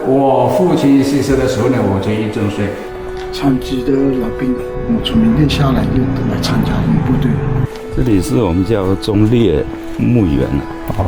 我父亲去世的时候呢，我就1周岁。残疾的老兵，我从缅甸下来就来参加我们部队。这里是我们叫忠烈墓园，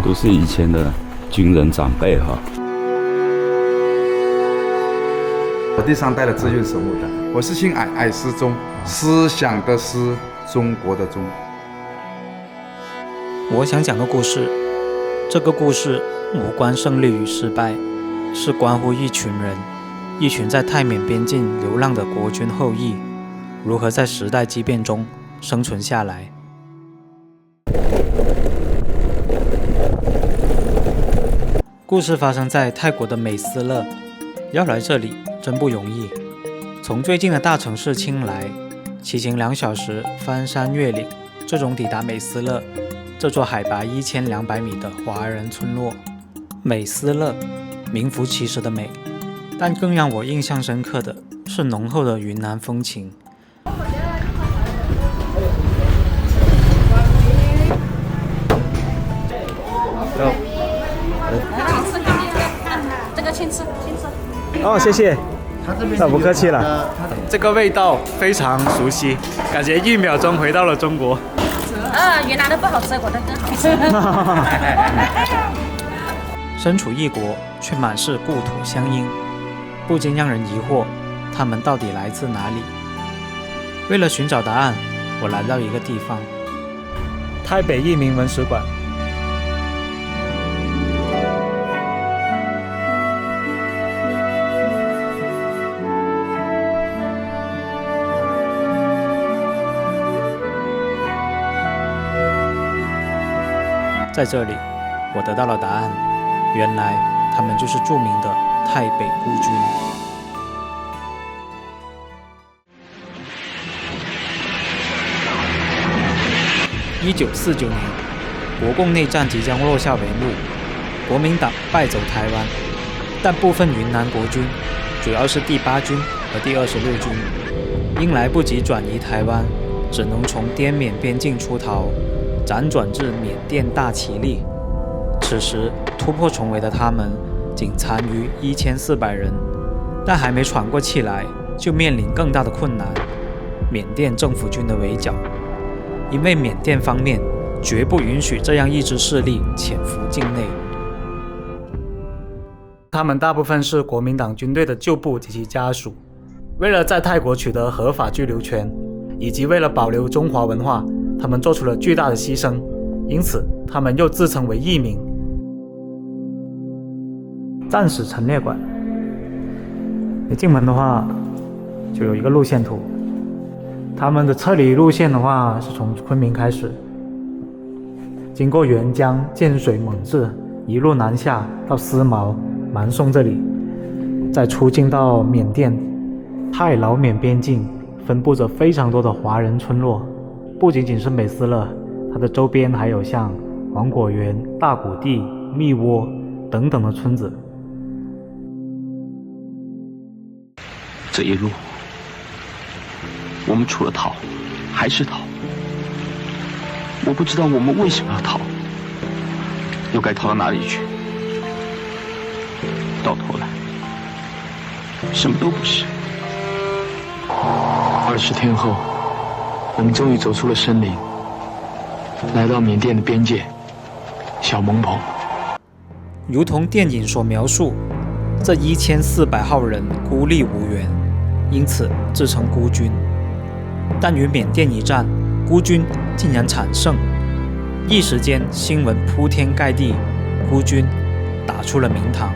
都是以前的军人长辈哈。我第3代的志愿守墓的，我是姓矮，矮思忠，思想的思，中国的中。我想讲个故事，这个故事无关胜利与失败，是关乎一群人，一群在泰缅边境流浪的国军后裔，如何在时代激变中生存下来。故事发生在泰国的美斯乐，要来这里真不容易。从最近的大城市清莱，骑行2小时翻山越岭，最终抵达美斯乐，这座海拔1200米的华人村落。美斯乐，名副其实的美，但更让我印象深刻的是浓厚的云南风情。这个请吃。哦，谢谢。那不客气了。这个味道非常熟悉，感觉1秒钟回到了中国。云南的不好吃，我的更好吃。身处异国，却满是故土乡音，不禁让人疑惑，他们到底来自哪里？为了寻找答案，我来到一个地方——台北移民文史馆。在这里，我得到了答案，原来他们就是著名的泰北孤军。1949年，国共内战即将落下帷幕，国民党败走台湾，但部分云南国军，主要是第8军和第26军，因来不及转移台湾，只能从滇缅边境出逃，辗转至缅甸大其力。此时突破重围的他们仅残余1400人，但还没喘过气来，就面临更大的困难——缅甸政府军的围剿。因为缅甸方面绝不允许这样一支势力潜伏境内。他们大部分是国民党军队的旧部及其家属，为了在泰国取得合法居留权，以及为了保留中华文化，他们做出了巨大的牺牲，因此他们又自称为义民。战史陈列馆，你进门的话就有一个路线图，他们的撤离路线的话是从昆明开始，经过沅江、建水、蒙自，一路南下到思茅、蛮宋这里，再出境到缅甸。泰老缅边境分布着非常多的华人村落，不仅仅是美斯乐，它的周边还有像黄果园、大谷地、密窝等等的村子。这一路，我们除了逃，还是逃。我不知道我们为什么要逃，又该逃到哪里去？到头来，什么都不是。20天后，我们终于走出了森林，来到缅甸的边界小蒙棚。如同电影所描述，这1400号人孤立无援，因此自称孤军。但与缅甸一战，孤军竟然惨胜，一时间新闻铺天盖地，孤军打出了名堂。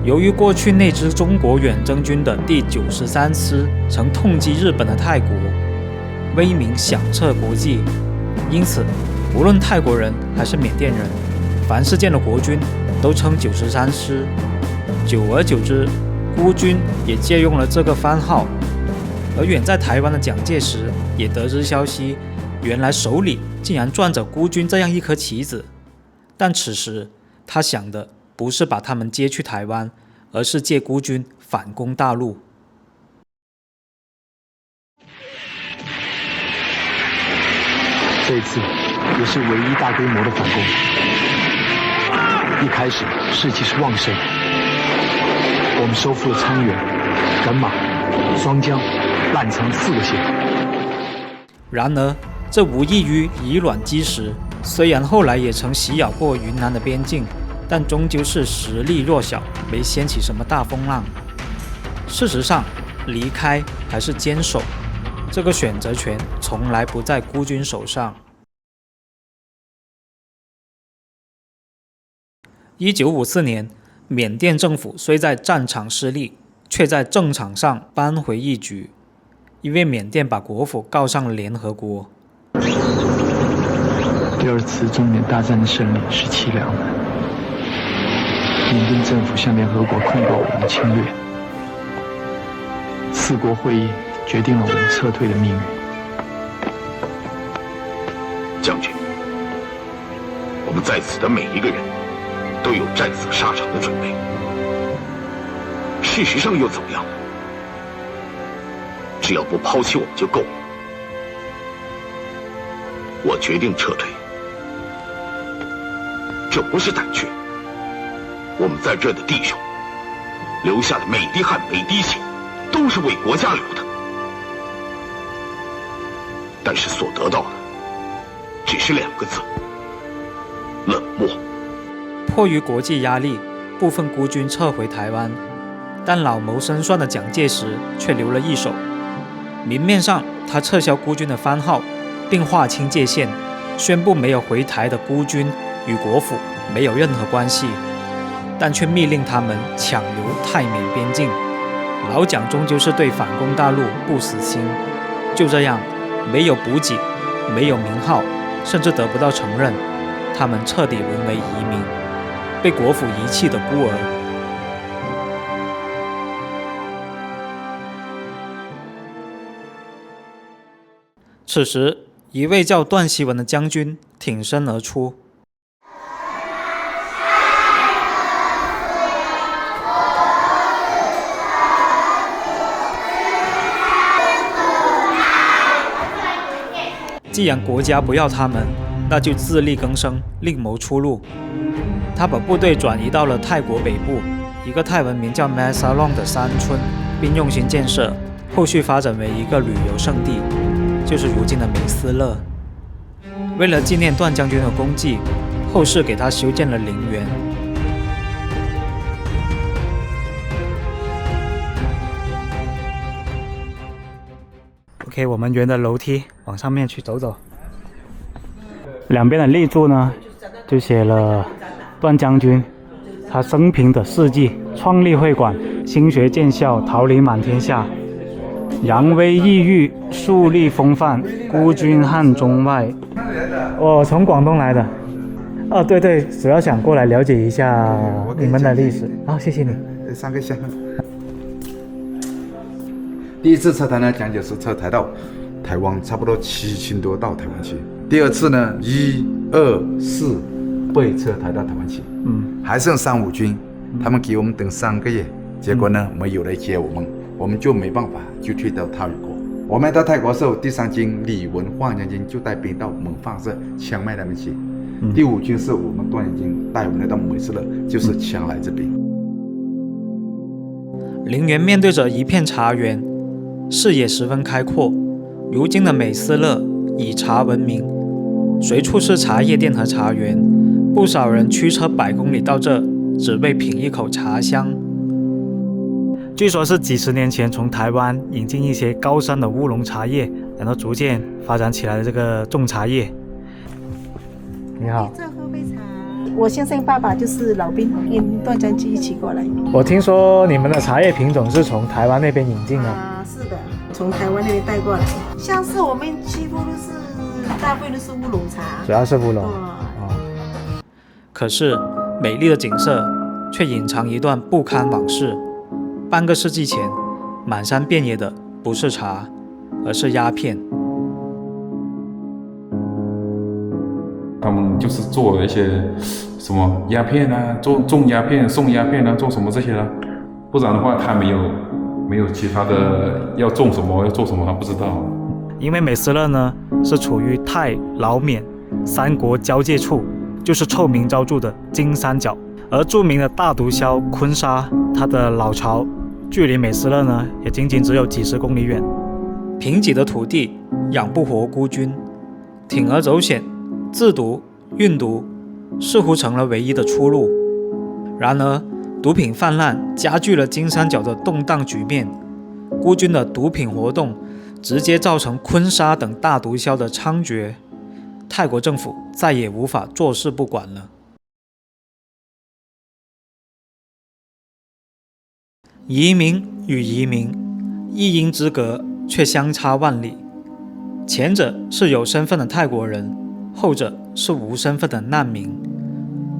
由于过去那支中国远征军的第93师曾痛击日本的泰国，威名响彻国际，因此无论泰国人还是缅甸人，凡是见了国军都称93师。久而久之，孤军也借用了这个番号。而远在台湾的蒋介石也得知消息，原来手里竟然攥着孤军这样一颗棋子，但此时他想的不是把他们接去台湾，而是借孤军反攻大陆。这次也是唯一大规模的反攻。一开始士气是旺盛，我们收复了沧源、耿马、双江、烂城4个县。然而，这无异于以卵击石。虽然后来也曾袭扰过云南的边境，但终究是实力弱小，没掀起什么大风浪。事实上，离开还是坚守，这个选择权从来不在孤军手上。1954年，缅甸政府虽在战场失利，却在政场上扳回一局，因为缅甸把国府告上了联合国。第2次中缅大战的胜利是凄凉的，缅甸政府向联合国控告我们侵略，4国会议决定了我们撤退的命运。将军，我们在此的每一个人都有战死沙场的准备。事实上又怎么样？只要不抛弃我们就够了。我决定撤退，这不是胆怯。我们在这的弟兄留下的每滴汗、每滴血，都是为国家留的。但是所得到的，只是2个字：冷漠。迫于国际压力，部分孤军撤回台湾，但老谋深算的蒋介石却留了一手。明面上，他撤销孤军的番号，并划清界限，宣布没有回台的孤军与国府没有任何关系，但却密令他们抢留泰缅边境。老蒋终究是对反攻大陆不死心，就这样，没有补给，没有名号，甚至得不到承认，他们彻底沦为移民，被国府遗弃的孤儿。此时，一位叫段希文的将军挺身而出。既然国家不要他们，那就自力更生，另谋出路。他把部队转移到了泰国北部一个泰文名叫 Masalong 的山村，并用心建设，后续发展为一个旅游胜地，就是如今的梅斯勒。为了纪念段将军的功绩，后世给他修建了陵园。OK， 我们沿着楼梯往上面去走走。两边的立柱呢，就写了段将军他生平的事迹：创立会馆，兴学建校，桃李满天下，扬威抑郁，树立风范，孤军汉中外。我从广东来的。哦，对对，主要想过来了解一下你们的历史。好，谢谢你。3个县。第一次撤台呢，蒋介石撤台到台湾，差不多7000多到台湾去。第2次呢，1、2、4被撤台到台湾去。还剩3、5军，他们给我们等3个月，结果呢没有来接我们就没办法，就退到泰国。我们到泰国时候，第3军李文焕将军就带兵到蒙放社枪卖他们去。第5军是我们段将军带我们来到梅斯勒，就是枪来这边。陵园面对着一片茶园，视野十分开阔。如今的梅斯勒以茶闻名，随处是茶叶店和茶园，不少人驱车100公里到这，只为品一口茶香。据说是几十年前从台湾引进一些高山的乌龙茶叶，然后逐渐发展起来的这个种茶叶。你好，这喝杯茶。我先生爸爸就是老兵，跟段将军一起过来。我听说你们的茶叶品种是从台湾那边引进的。是的，从台湾那边带过来。像是我们几乎都是大部分都是乌龙茶，主要是乌龙。可是美丽的景色却隐藏一段不堪往事。半个世纪前，满山遍野的不是茶，而是鸦片。他们就是做了一些什么鸦片啊，种鸦片、送鸦片啊，做什么这些啦。不然的话，他没有其他的要种什么、要做什么，他不知道。因为梅斯勒呢是处于泰、老、缅3国交界处，就是臭名昭著的金三角。而著名的大毒枭坤沙，他的老巢距离美斯乐呢，也仅仅只有几十公里远。贫瘠的土地养不活孤军，铤而走险，制毒、运毒似乎成了唯一的出路。然而，毒品泛滥加剧了金三角的动荡局面，孤军的毒品活动直接造成坤沙等大毒枭的猖獗，泰国政府再也无法坐视不管了。移民与移民，一音之隔却相差万里。前者是有身份的泰国人，后者是无身份的难民。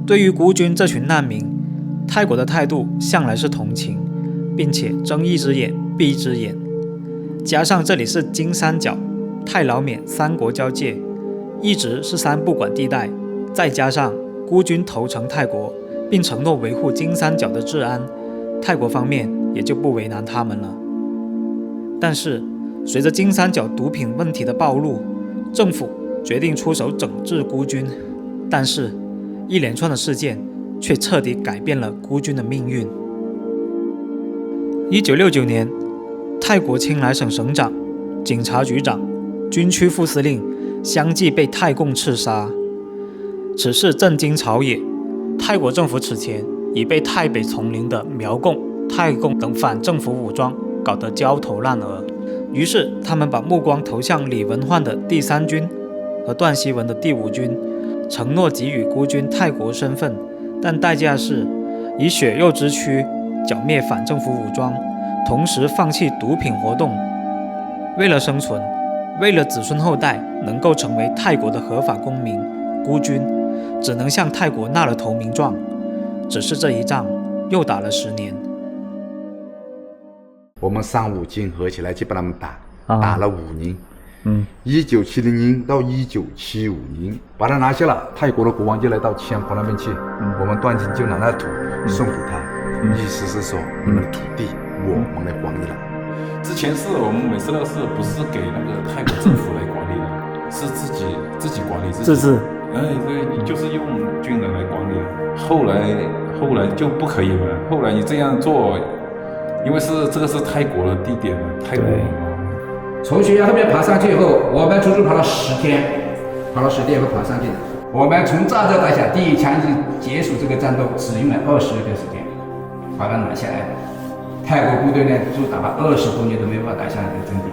对于孤军这群难民，泰国的态度向来是同情，并且睁一只眼闭一只眼。加上这里是金三角、泰劳缅三国交界，一直是三不管地带，再加上孤军投诚泰国，并承诺维护金三角的治安，泰国方面也就不为难他们了。但是随着金三角毒品问题的暴露，政府决定出手整治孤军，但是一连串的事件却彻底改变了孤军的命运。1969年，泰国清莱省省长、警察局长、军区副司令相继被泰共刺杀，此事震惊朝野。泰国政府此前已被泰北丛林的苗共、泰共等反政府武装搞得焦头烂额，于是他们把目光投向李文焕的第3军和段希文的第5军，承诺给予孤军泰国身份，但代价是以血肉之躯剿灭反政府武装，同时放弃毒品活动。为了生存，为了子孙后代能够成为泰国的合法公民，孤军只能向泰国纳了投名状。只是这一仗又打了10年。我们3、5军合起来就把他们打了5年。1970年到1975年把他拿下了，泰国的国王就来到千婆那边去，我们段军就拿那土送给他，意思是说你们的土地我们来管理了。之前是我们美斯乐是不是给那个泰国政府来管理的，是自己管理自治。对，你就是用军人来管理。后来就不可以了，后来你这样做，因为这个是泰国的地点，泰国。从悬崖后面爬上去以后，我们足足爬了10天，爬了10天以后爬上去的。我们从乍照打响，第一枪就结束这个战斗，只用了20个时间，把它拿下来的。泰国部队呢，就打了20多年都没法打下来的阵地。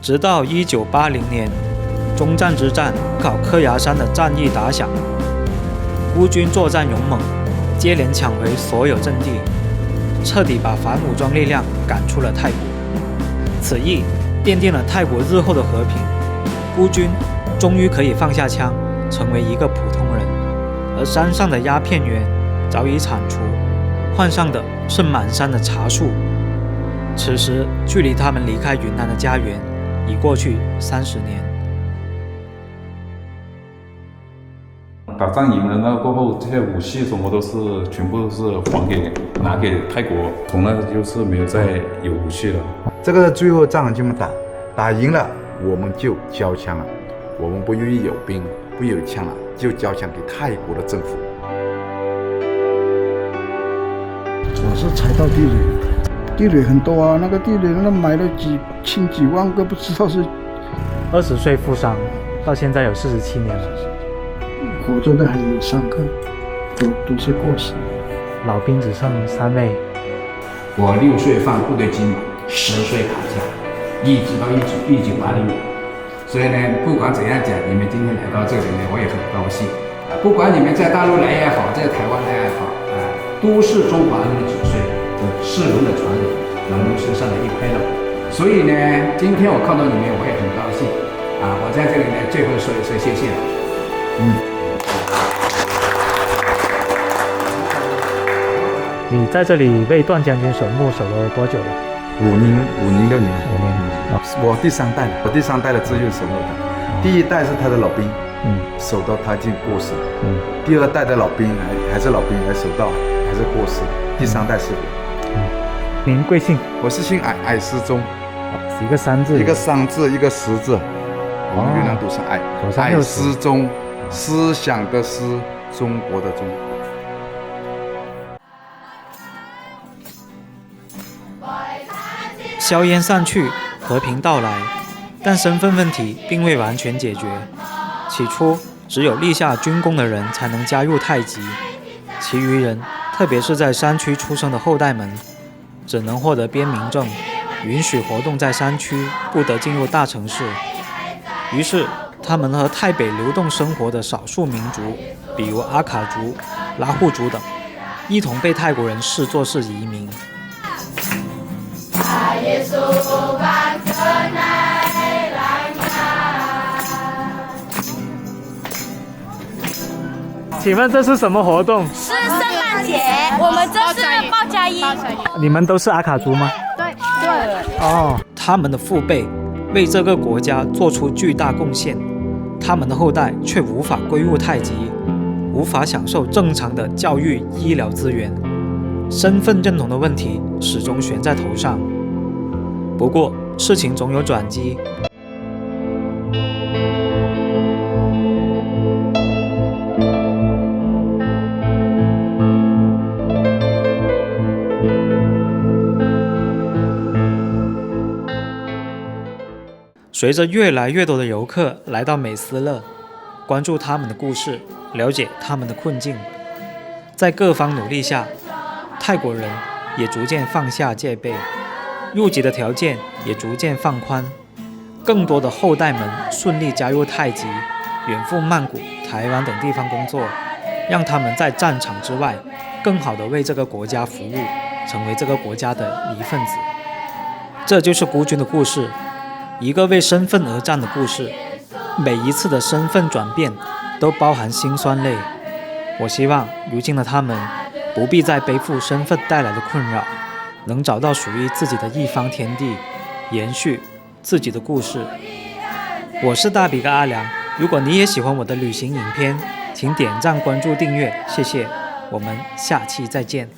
直到1980年，中战之战考科牙山的战役打响，孤军作战勇猛，接连抢回所有阵地，彻底把反武装力量赶出了泰国。此役奠定了泰国日后的和平，孤军终于可以放下枪，成为一个普通人，而山上的鸦片园早已铲除，换上的是满山的茶树。此时距离他们离开云南的家园已过去30年。打仗赢了那过后，这些武器什么都是全部都是拿给泰国，从那就是没有再有武器了。这个最后仗这么打赢了，我们就交枪了。我们不愿意有兵不有枪了，就交枪给泰国的政府。主要是踩到地雷，地雷很多啊，那个地雷那买了几万个，不知道是。20岁负伤，到现在有47年了。活着的还有3个，都是过世。老兵只剩3位。我6岁放部队金马，10岁考驾，一直到1980年。所以呢，不管怎样讲，你们今天来到这里呢，我也很高兴。不管你们在大陆来也好，在台湾来也好，都是中华人民的子孙，世荣的传人，人龙身上的一块肉。所以呢，今天我看到你们，我也很高兴。我在这里呢，最后说一声谢谢了。你在这里为段将军守墓守了多久了？5年6年。我第3代了，我第3代的自幼守墓的。第1代是他的老兵，守到他已经过世。第2代的老兵还是老兵，还守到还是过世。第3代是我。您贵姓？我是姓矮思中，一个3字，一个3字，一个10字。我们原来都是矮思中，思想的思，中国的中。硝烟散去，和平到来，但身份问题并未完全解决。起初，只有立下军功的人才能加入太极，其余人，特别是在山区出生的后代们，只能获得边民证，允许活动在山区，不得进入大城市。于是，他们和泰北流动生活的少数民族，比如阿卡族、拉祜族等，一同被泰国人视作是移民。请问这是什么活动？是圣诞节，我们这是报佳音。你们都是阿卡族吗？对。哦，他们的父辈为这个国家做出巨大贡献，他们的后代却无法归入太极，无法享受正常的教育、医疗资源，身份认同的问题始终悬在头上。不过，事情总有转机。随着越来越多的游客来到美斯乐，关注他们的故事，了解他们的困境，在各方努力下，泰国人也逐渐放下戒备，入籍的条件也逐渐放宽，更多的后代们顺利加入太极，远赴曼谷、台湾等地方工作，让他们在战场之外，更好地为这个国家服务，成为这个国家的一份子。这就是孤军的故事，一个为身份而战的故事。每一次的身份转变都包含辛酸泪。我希望如今的他们不必再背负身份带来的困扰，能找到属于自己的一方天地，延续自己的故事。我是大比哥阿良，如果你也喜欢我的旅行影片，请点赞、关注、订阅，谢谢。我们下期再见。